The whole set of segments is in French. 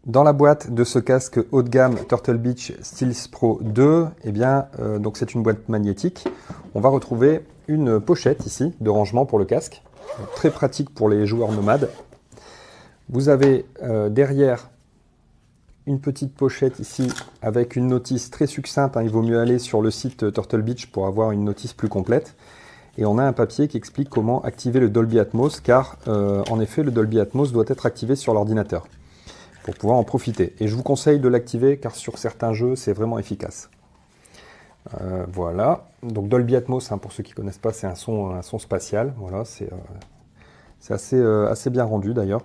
Dans la boîte de ce casque haut de gamme Turtle Beach Stealth Pro 2, eh bien, donc c'est une boîte magnétique. On va retrouver une pochette ici de rangement pour le casque, très pratique pour les joueurs nomades. Vous avez derrière une petite pochette ici avec une notice très succincte. Il vaut mieux aller sur le site Turtle Beach pour avoir une notice plus complète. Et on a un papier qui explique comment activer le Dolby Atmos, car en effet le Dolby Atmos doit être activé sur l'ordinateur pour pouvoir en profiter. Et je vous conseille de l'activer car sur certains jeux, c'est vraiment efficace. Voilà, donc Dolby Atmos, pour ceux qui ne connaissent pas, c'est un son spatial. Voilà, c'est assez bien rendu d'ailleurs.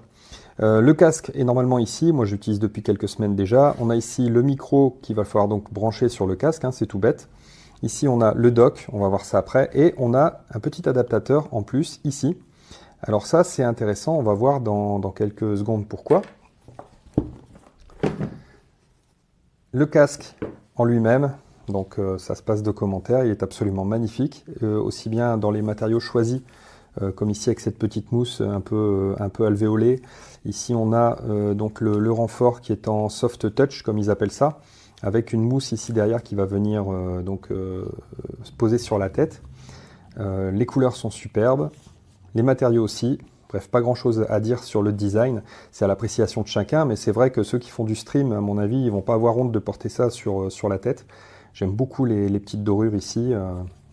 Le casque est normalement ici, moi j'utilise depuis quelques semaines déjà. On a ici le micro qu'il va falloir donc brancher sur le casque, c'est tout bête. Ici on a le dock, on va voir ça après, et on a un petit adaptateur en plus ici. Alors ça c'est intéressant, on va voir dans quelques secondes pourquoi. Le casque en lui-même, donc ça se passe de commentaires, il est absolument magnifique, aussi bien dans les matériaux choisis, comme ici avec cette petite mousse un peu alvéolée. Ici on a donc le renfort qui est en soft touch, comme ils appellent ça, avec une mousse ici derrière qui va venir se poser sur la tête. Les couleurs sont superbes, les matériaux aussi. Bref, pas grand chose à dire sur le design, c'est à l'appréciation de chacun, mais c'est vrai que ceux qui font du stream, à mon avis, ils vont pas avoir honte de porter ça sur la tête. J'aime beaucoup les petites dorures ici.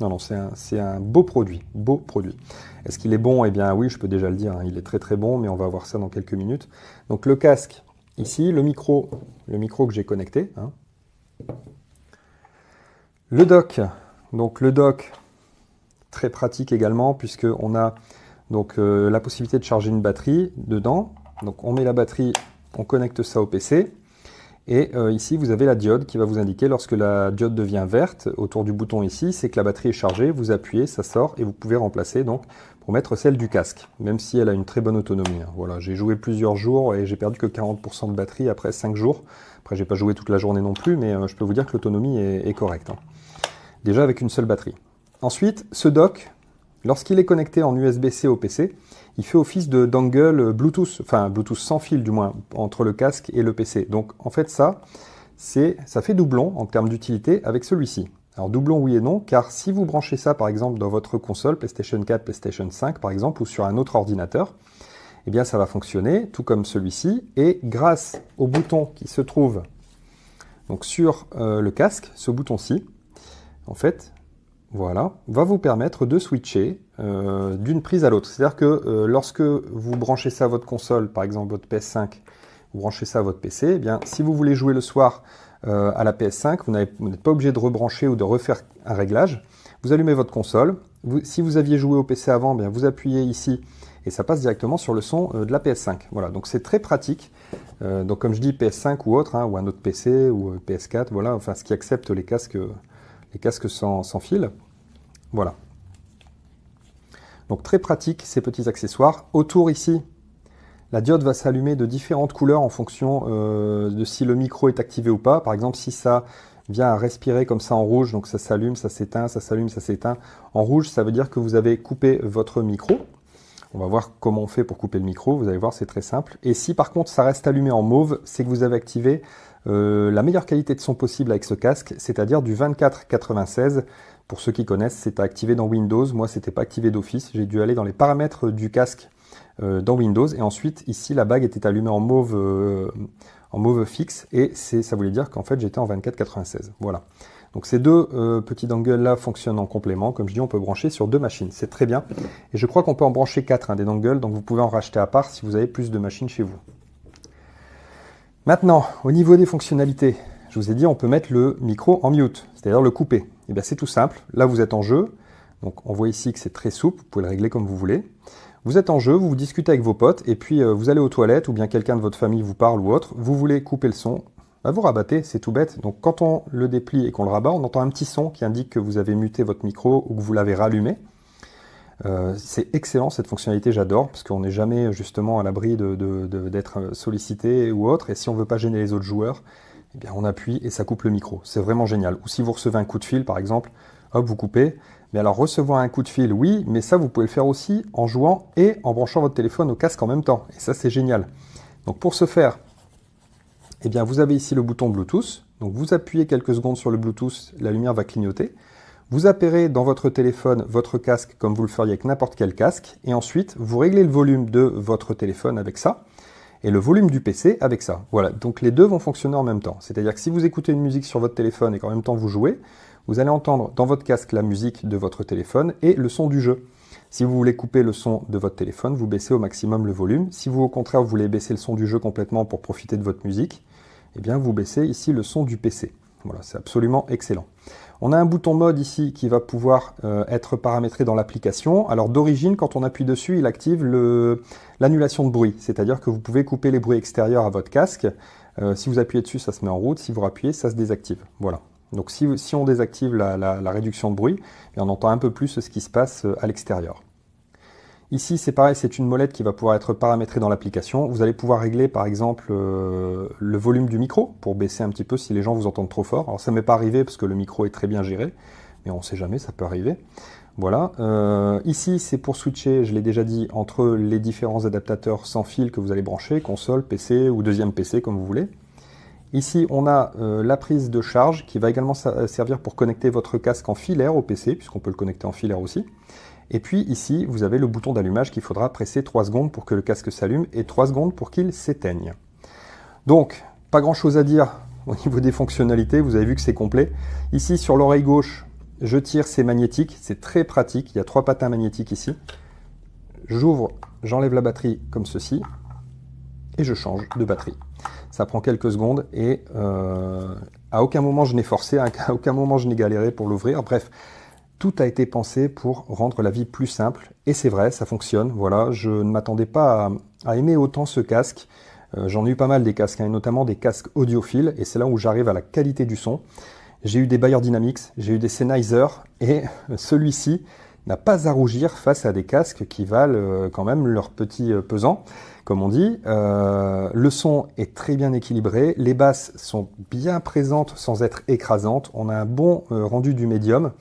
Non, c'est un beau produit, beau produit. Est-ce qu'il est bon? Eh bien oui, je peux déjà le dire, il est très très bon, mais on va voir ça dans quelques minutes. Donc le casque, ici, le micro que j'ai connecté. Le dock, donc le dock, très pratique également, puisqu'on a donc la possibilité de charger une batterie dedans. Donc on met la batterie, on connecte ça au PC. Et ici vous avez la diode qui va vous indiquer lorsque la diode devient verte autour du bouton ici, c'est que la batterie est chargée, vous appuyez, ça sort et vous pouvez remplacer donc pour mettre celle du casque, même si elle a une très bonne autonomie. Voilà, j'ai joué plusieurs jours et j'ai perdu que 40% de batterie après 5 jours. Après j'ai pas joué toute la journée non plus, mais je peux vous dire que l'autonomie est correcte. Déjà avec une seule batterie. Ensuite, ce dock, lorsqu'il est connecté en USB-C au PC, il fait office de dongle Bluetooth, enfin Bluetooth sans fil du moins, entre le casque et le PC. Donc en fait ça fait doublon en termes d'utilité avec celui-ci. Alors doublon oui et non, car si vous branchez ça par exemple dans votre console, PlayStation 4, PlayStation 5 par exemple, ou sur un autre ordinateur, eh bien ça va fonctionner tout comme celui-ci, et grâce au bouton qui se trouve donc sur le casque, ce bouton-ci, en fait, voilà, va vous permettre de switcher d'une prise à l'autre. C'est-à-dire que lorsque vous branchez ça à votre console, par exemple votre PS5, vous branchez ça à votre PC, eh bien, si vous voulez jouer le soir à la PS5, vous n'êtes pas obligé de rebrancher ou de refaire un réglage. Vous allumez votre console. Si vous aviez joué au PC avant, eh bien, vous appuyez ici et ça passe directement sur le son de la PS5. Voilà, donc c'est très pratique. Donc comme je dis PS5 ou autre, ou un autre PC ou PS4, voilà, enfin ce qui accepte les casques sans fil. Voilà. Donc très pratique ces petits accessoires. Autour ici, la diode va s'allumer de différentes couleurs en fonction de si le micro est activé ou pas. Par exemple, si ça vient à respirer comme ça en rouge, donc ça s'allume, ça s'éteint, ça s'allume, ça s'éteint. En rouge, ça veut dire que vous avez coupé votre micro. On va voir comment on fait pour couper le micro. Vous allez voir, c'est très simple. Et si par contre ça reste allumé en mauve, c'est que vous avez activé la meilleure qualité de son possible avec ce casque, c'est-à-dire du 2496. Pour ceux qui connaissent, c'est à activer dans Windows. Moi, c'était pas activé d'office. J'ai dû aller dans les paramètres du casque dans Windows. Et ensuite, ici, la bague était allumée en mauve fixe. Et ça voulait dire qu'en fait, j'étais en 2496. Voilà. Donc ces deux petits dongles-là fonctionnent en complément. Comme je dis, on peut brancher sur deux machines. C'est très bien. Et je crois qu'on peut en brancher 4 des dongles. Donc vous pouvez en racheter à part si vous avez plus de machines chez vous. Maintenant, au niveau des fonctionnalités, je vous ai dit on peut mettre le micro en mute, c'est-à-dire le couper. Et bien c'est tout simple, là vous êtes en jeu, donc on voit ici que c'est très souple, vous pouvez le régler comme vous voulez. Vous êtes en jeu, vous discutez avec vos potes, et puis vous allez aux toilettes, ou bien quelqu'un de votre famille vous parle ou autre, vous voulez couper le son, vous rabattez, c'est tout bête. Donc quand on le déplie et qu'on le rabat, on entend un petit son qui indique que vous avez muté votre micro ou que vous l'avez rallumé. C'est excellent cette fonctionnalité, j'adore, parce qu'on n'est jamais justement à l'abri d'être sollicité ou autre, et si on ne veut pas gêner les autres joueurs, eh bien on appuie et ça coupe le micro. C'est vraiment génial. Ou si vous recevez un coup de fil par exemple, hop, vous coupez. Mais alors recevoir un coup de fil, oui, mais ça vous pouvez le faire aussi en jouant et en branchant votre téléphone au casque en même temps. Et ça c'est génial. Donc pour ce faire, eh bien vous avez ici le bouton Bluetooth. Donc vous appuyez quelques secondes sur le Bluetooth, la lumière va clignoter. Vous appairez dans votre téléphone votre casque comme vous le feriez avec n'importe quel casque. Et ensuite, vous réglez le volume de votre téléphone avec ça. Et le volume du PC avec ça. Voilà, donc les deux vont fonctionner en même temps. C'est-à-dire que si vous écoutez une musique sur votre téléphone et qu'en même temps vous jouez, vous allez entendre dans votre casque la musique de votre téléphone et le son du jeu. Si vous voulez couper le son de votre téléphone, vous baissez au maximum le volume. Si vous, au contraire, vous voulez baisser le son du jeu complètement pour profiter de votre musique, eh bien vous baissez ici le son du PC. Voilà, c'est absolument excellent. On a un bouton mode ici qui va pouvoir être paramétré dans l'application. Alors d'origine, quand on appuie dessus, il active l'annulation de bruit. C'est-à-dire que vous pouvez couper les bruits extérieurs à votre casque. Si vous appuyez dessus, ça se met en route. Si vous rappuyez, ça se désactive. Voilà. Donc si on désactive la réduction de bruit, on entend un peu plus ce qui se passe à l'extérieur. Ici, c'est pareil, c'est une molette qui va pouvoir être paramétrée dans l'application. Vous allez pouvoir régler, par exemple, le volume du micro, pour baisser un petit peu si les gens vous entendent trop fort. Alors, ça ne m'est pas arrivé, parce que le micro est très bien géré, mais on ne sait jamais, ça peut arriver. Voilà. Ici, c'est pour switcher, je l'ai déjà dit, entre les différents adaptateurs sans fil que vous allez brancher, console, PC ou deuxième PC, comme vous voulez. Ici, on a la prise de charge, qui va également servir pour connecter votre casque en filaire au PC, puisqu'on peut le connecter en filaire aussi. Et puis ici, vous avez le bouton d'allumage qu'il faudra presser 3 secondes pour que le casque s'allume et 3 secondes pour qu'il s'éteigne. Donc, pas grand chose à dire au niveau des fonctionnalités, vous avez vu que c'est complet. Ici, sur l'oreille gauche, je tire, c'est magnétique, c'est très pratique, il y a 3 patins magnétiques ici. J'ouvre, j'enlève la batterie comme ceci, et je change de batterie. Ça prend quelques secondes et à aucun moment je n'ai forcé, à aucun moment je n'ai galéré pour l'ouvrir, bref. Tout a été pensé pour rendre la vie plus simple, et c'est vrai, ça fonctionne. Voilà, je ne m'attendais pas à aimer autant ce casque. J'en ai eu pas mal des casques, et notamment des casques audiophiles, et c'est là où j'arrive à la qualité du son. J'ai eu des Beyer Dynamics, j'ai eu des Sennheiser, et celui-ci n'a pas à rougir face à des casques qui valent quand même leur petit pesant, comme on dit. Le son est très bien équilibré, les basses sont bien présentes sans être écrasantes, on a un bon rendu du médium.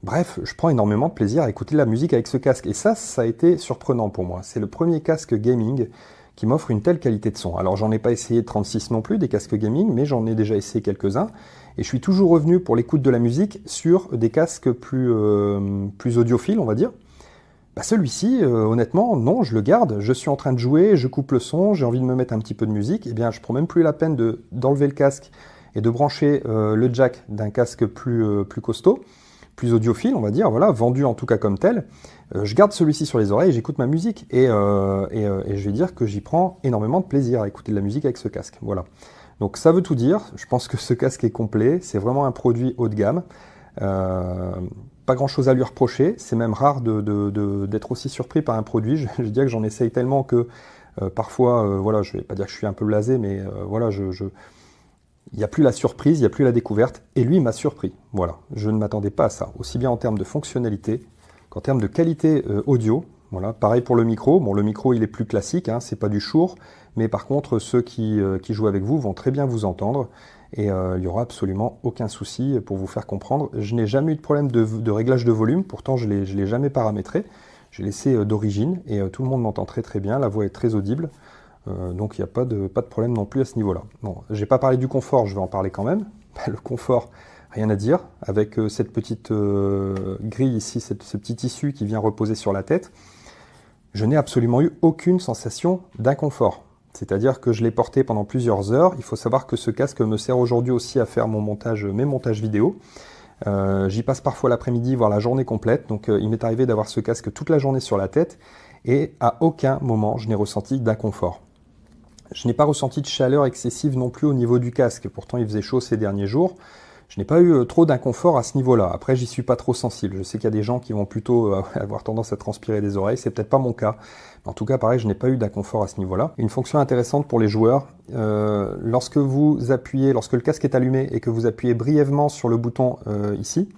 Bref, je prends énormément de plaisir à écouter de la musique avec ce casque. Et ça a été surprenant pour moi. C'est le premier casque gaming qui m'offre une telle qualité de son. Alors, j'en ai pas essayé 36 non plus, des casques gaming, mais j'en ai déjà essayé quelques-uns. Et je suis toujours revenu pour l'écoute de la musique sur des casques plus audiophiles, on va dire. Bah celui-ci, honnêtement, non, je le garde. Je suis en train de jouer, je coupe le son, j'ai envie de me mettre un petit peu de musique. Eh bien, je prends même plus la peine d'enlever le casque et de brancher le jack d'un casque plus costaud, plus audiophile, on va dire, voilà, vendu en tout cas comme tel. Je garde celui-ci sur les oreilles et j'écoute ma musique. Et je vais dire que j'y prends énormément de plaisir à écouter de la musique avec ce casque. Voilà. Donc ça veut tout dire. Je pense que ce casque est complet. C'est vraiment un produit haut de gamme. Pas grand-chose à lui reprocher. C'est même rare d'être aussi surpris par un produit. Je veux dire que j'en essaye tellement que parfois, voilà, je vais pas dire que je suis un peu blasé, mais voilà, il n'y a plus la surprise, il n'y a plus la découverte, et lui m'a surpris. Voilà, je ne m'attendais pas à ça, aussi bien en termes de fonctionnalité qu'en termes de qualité audio. Voilà, pareil pour le micro. Bon, le micro il est plus classique, hein, c'est pas du Shure, mais par contre ceux qui jouent avec vous vont très bien vous entendre, et il n'y aura absolument aucun souci pour vous faire comprendre. Je n'ai jamais eu de problème de réglage de volume, pourtant je l'ai jamais paramétré. J'ai laissé d'origine, et tout le monde m'entend très très bien, la voix est très audible. Donc il n'y a pas de problème non plus à ce niveau-là. Bon, j'ai pas parlé du confort, je vais en parler quand même. Le confort, rien à dire. Avec cette petite grille ici, ce petit tissu qui vient reposer sur la tête, je n'ai absolument eu aucune sensation d'inconfort. C'est-à-dire que je l'ai porté pendant plusieurs heures. Il faut savoir que ce casque me sert aujourd'hui aussi à faire mes montages vidéo. J'y passe parfois l'après-midi, voire la journée complète. Donc il m'est arrivé d'avoir ce casque toute la journée sur la tête, et à aucun moment je n'ai ressenti d'inconfort. Je n'ai pas ressenti de chaleur excessive non plus au niveau du casque. Pourtant, il faisait chaud ces derniers jours. Je n'ai pas eu trop d'inconfort à ce niveau-là. Après, j'y suis pas trop sensible. Je sais qu'il y a des gens qui vont plutôt avoir tendance à transpirer des oreilles. C'est peut-être pas mon cas. En tout cas, pareil, je n'ai pas eu d'inconfort à ce niveau-là. Une fonction intéressante pour les joueurs, lorsque le casque est allumé et que vous appuyez brièvement sur le bouton ici,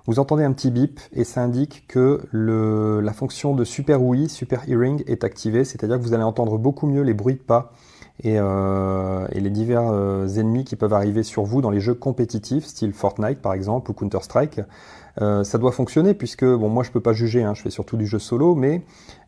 vous entendez un petit bip et ça indique que la fonction de Super OUI, Super Hearing, est activée, c'est-à-dire que vous allez entendre beaucoup mieux les bruits de pas et les divers ennemis qui peuvent arriver sur vous dans les jeux compétitifs, style Fortnite par exemple ou Counter-Strike. Ça doit fonctionner puisque, bon, moi je peux pas juger, hein, je fais surtout du jeu solo, mais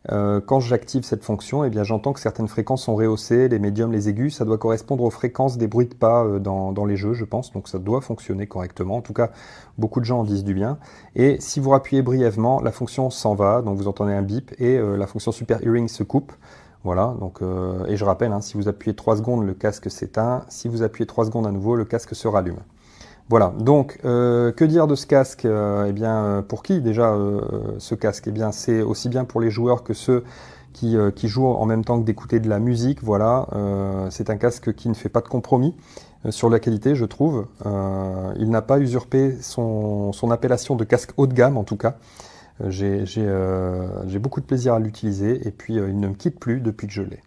quand j'active cette fonction, eh bien j'entends que certaines fréquences sont rehaussées, les médiums, les aigus, ça doit correspondre aux fréquences des bruits de pas dans les jeux, je pense, donc ça doit fonctionner correctement. En tout cas, beaucoup de gens en disent du bien. Et si vous appuyez brièvement, la fonction s'en va, donc vous entendez un bip et la fonction Super Hearing se coupe. Voilà, donc, et je rappelle, hein, si vous appuyez 3 secondes, le casque s'éteint. Si vous appuyez 3 secondes à nouveau, le casque se rallume. Voilà, donc que dire de ce casque Eh bien, pour qui déjà ce casque Eh bien, c'est aussi bien pour les joueurs que ceux qui jouent en même temps que d'écouter de la musique. Voilà, c'est un casque qui ne fait pas de compromis sur la qualité, je trouve. Il n'a pas usurpé son appellation de casque haut de gamme, en tout cas. J'ai beaucoup de plaisir à l'utiliser et puis il ne me quitte plus depuis que je l'ai.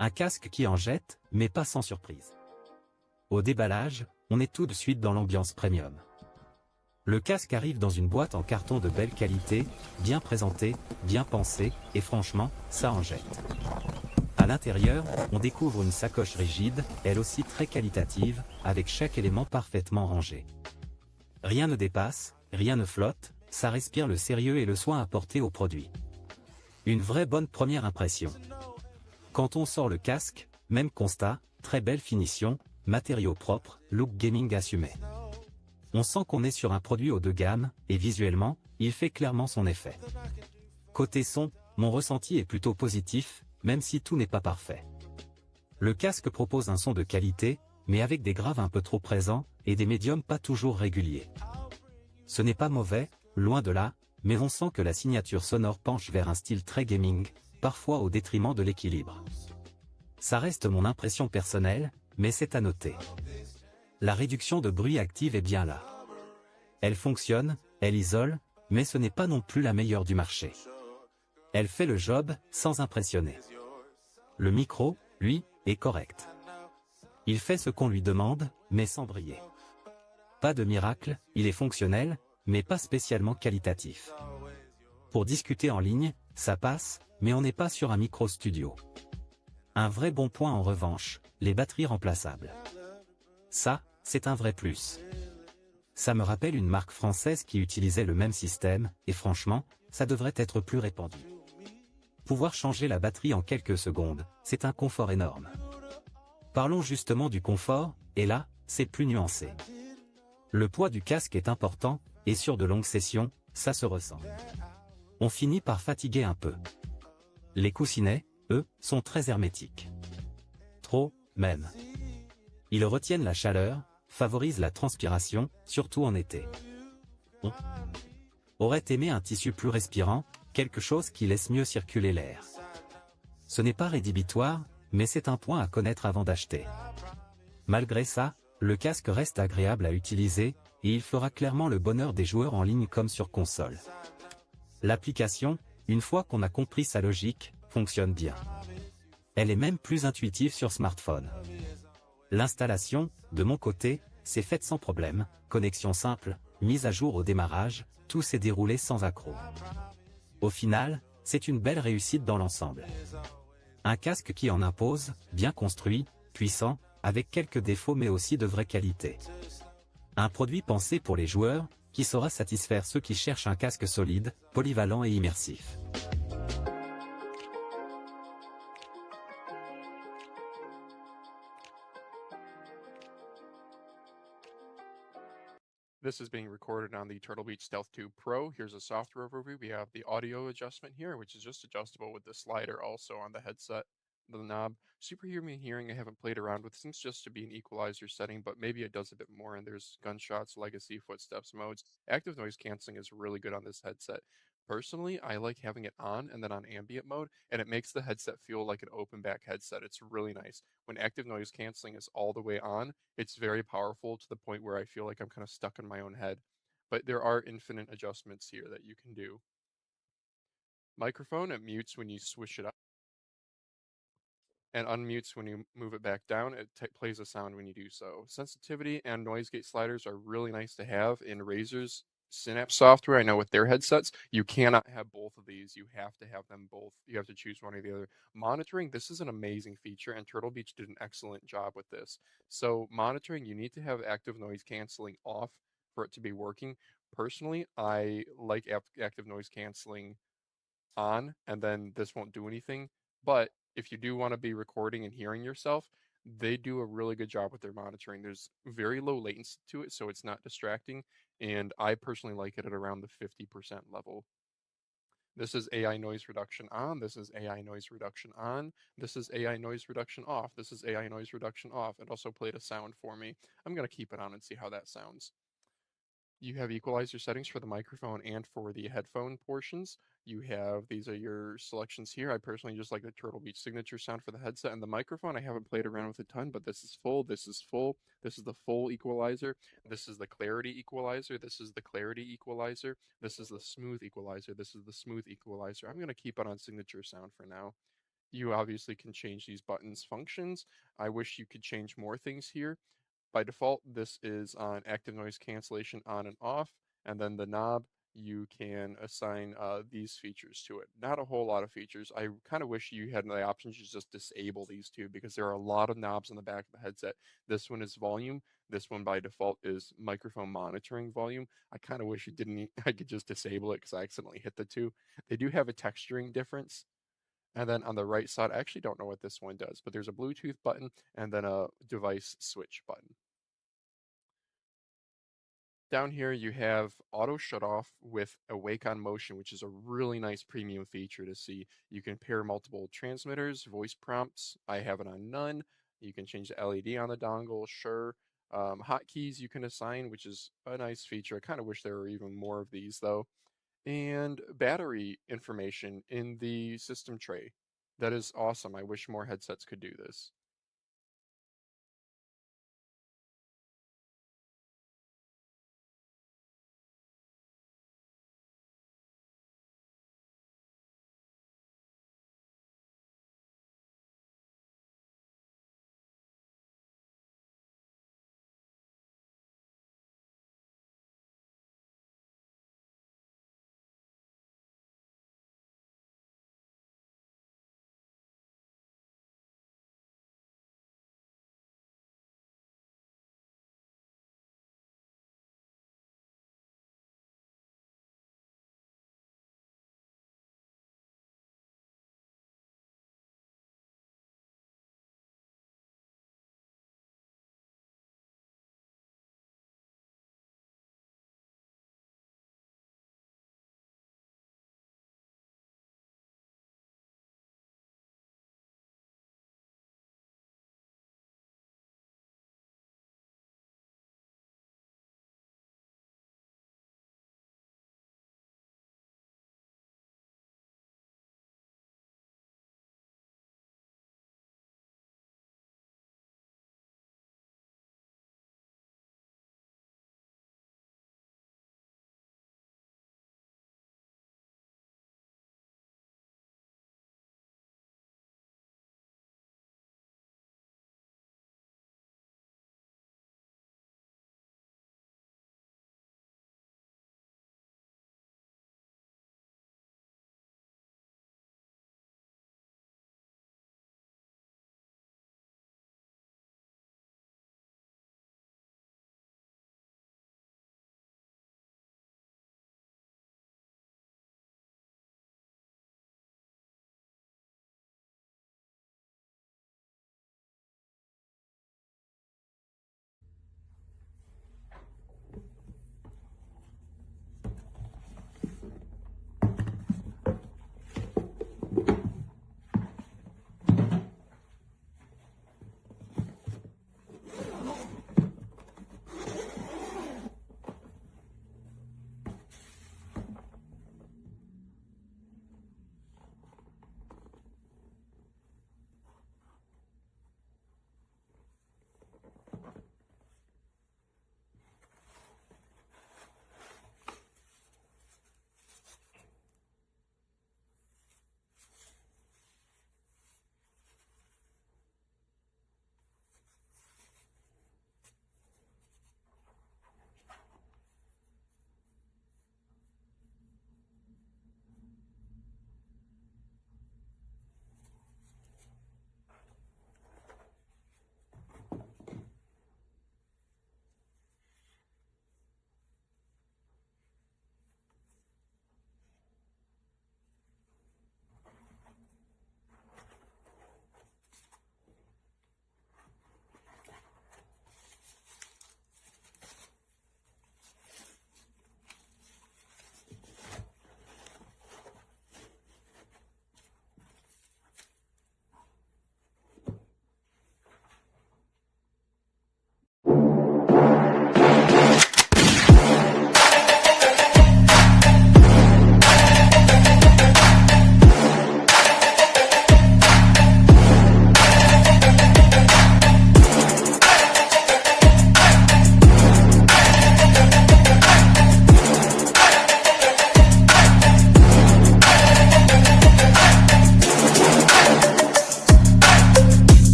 Un casque qui en jette, mais pas sans surprise. Au déballage, on est tout de suite dans l'ambiance premium. Le casque arrive dans une boîte en carton de belle qualité, bien présenté, bien pensé, et franchement, ça en jette. À l'intérieur, on découvre une sacoche rigide, elle aussi très qualitative, avec chaque élément parfaitement rangé. Rien ne dépasse, rien ne flotte, ça respire le sérieux et le soin apporté au produit. Une vraie bonne première impression. Quand on sort le casque, même constat, très belle finition, matériaux propres, look gaming assumé. On sent qu'on est sur un produit haut de gamme, et visuellement, il fait clairement son effet. Côté son, mon ressenti est plutôt positif, même si tout n'est pas parfait. Le casque propose un son de qualité, mais avec des graves un peu trop présents, et des médiums pas toujours réguliers. Ce n'est pas mauvais, loin de là, mais on sent que la signature sonore penche vers un style très gaming, parfois au détriment de l'équilibre. Ça reste mon impression personnelle, mais c'est à noter. La réduction de bruit active est bien là. Elle fonctionne, elle isole, mais ce n'est pas non plus la meilleure du marché. Elle fait le job, sans impressionner. Le micro, lui, est correct. Il fait ce qu'on lui demande, mais sans briller. Pas de miracle, il est fonctionnel, mais pas spécialement qualitatif. Pour discuter en ligne, ça passe, mais on n'est pas sur un micro studio. Un vrai bon point en revanche, les batteries remplaçables. Ça, c'est un vrai plus. Ça me rappelle une marque française qui utilisait le même système, et franchement, ça devrait être plus répandu. Pouvoir changer la batterie en quelques secondes, c'est un confort énorme. Parlons justement du confort, et là, c'est plus nuancé. Le poids du casque est important, et sur de longues sessions, ça se ressent. On finit par fatiguer un peu. Les coussinets, eux, sont très hermétiques. Trop, même. Ils retiennent la chaleur, favorisent la transpiration, surtout en été. On aurait aimé un tissu plus respirant, quelque chose qui laisse mieux circuler l'air. Ce n'est pas rédhibitoire, mais c'est un point à connaître avant d'acheter. Malgré ça, le casque reste agréable à utiliser, et il fera clairement le bonheur des joueurs en ligne comme sur console. L'application, une fois qu'on a compris sa logique, fonctionne bien. Elle est même plus intuitive sur smartphone. L'installation, de mon côté, s'est faite sans problème, connexion simple, mise à jour au démarrage, tout s'est déroulé sans accroc. Au final, c'est une belle réussite dans l'ensemble. Un casque qui en impose, bien construit, puissant, avec quelques défauts mais aussi de vraie qualité. Un produit pensé pour les joueurs, qui saura satisfaire ceux qui cherchent un casque solide, polyvalent et immersif. This is being recorded on the Turtle Beach Stealth 2 Pro. Here's a software overview. We have the audio adjustment here, which is just adjustable with the slider also on the headset, the knob. Super hearing I haven't played around with. Seems just to be an equalizer setting, but maybe it does a bit more. And there's gunshots, legacy, footsteps modes. Active noise canceling is really good on this headset. Personally, I like having it on and then on ambient mode, and it makes the headset feel like an open back headset. It's really nice. When active noise canceling is all the way on, it's very powerful to the point where I feel like I'm kind of stuck in my own head. But there are infinite adjustments here that you can do. Microphone, it mutes when you switch it up and unmutes when you move it back down. It plays a sound when you do so. Sensitivity and noise gate sliders are really nice to have in Razer's Synapse software. I know with their headsets, you cannot have both of these. You have to have them both. You have to choose one or the other. Monitoring, this is an amazing feature, and Turtle Beach did an excellent job with this. So monitoring, you need to have active noise canceling off for it to be working. Personally, I like active noise canceling on, and then this won't do anything. But if you do want to be recording and hearing yourself, they do a really good job with their monitoring. There's very low latency to it, so it's not distracting. And I personally like it at around the 50% level. This is AI noise reduction on. This is AI noise reduction on. This is AI noise reduction off. This is AI noise reduction off. It also played a sound for me. I'm going to keep it on and see how that sounds. You have equalizer settings for the microphone and for the headphone portions. You have, these are your selections here. I personally just like the Turtle Beach signature sound for the headset and the microphone. I haven't played around with a ton, but this is full, this is full, this is the full equalizer, this is the clarity equalizer, this is the clarity equalizer, this is the smooth equalizer, this is the smooth equalizer. I'm going to keep it on signature sound for now. You obviously can change these buttons' functions. I wish you could change more things here. By default, this is on active noise cancellation on and off, and then the knob, you can assign these features to it. Not a whole lot of features. I kind of wish you had the option to just disable these two because there are a lot of knobs on the back of the headset. This one is volume. This one by default is microphone monitoring volume. I kind of wish you didn't. I could just disable it because I accidentally hit the two. They do have a texturing difference. And then on the right side, I actually don't know what this one does, but there's a Bluetooth button and then a device switch button. Down here you have auto shut off with awake on motion, which is a really nice premium feature to see. You can pair multiple transmitters, voice prompts. I have it on none. You can change the LED on the dongle, sure. Hotkeys you can assign, which is a nice feature. I kind of wish there were even more of these though. And battery information in the system tray. That is awesome. I wish more headsets could do this.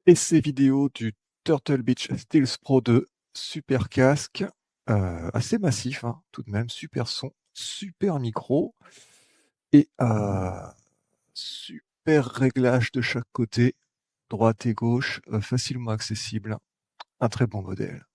essai vidéo du Turtle Beach Stealth Pro 2, super casque, assez massif, hein, tout de même, super son, super micro et super réglage de chaque côté, droite et gauche, facilement accessible. Un très bon modèle.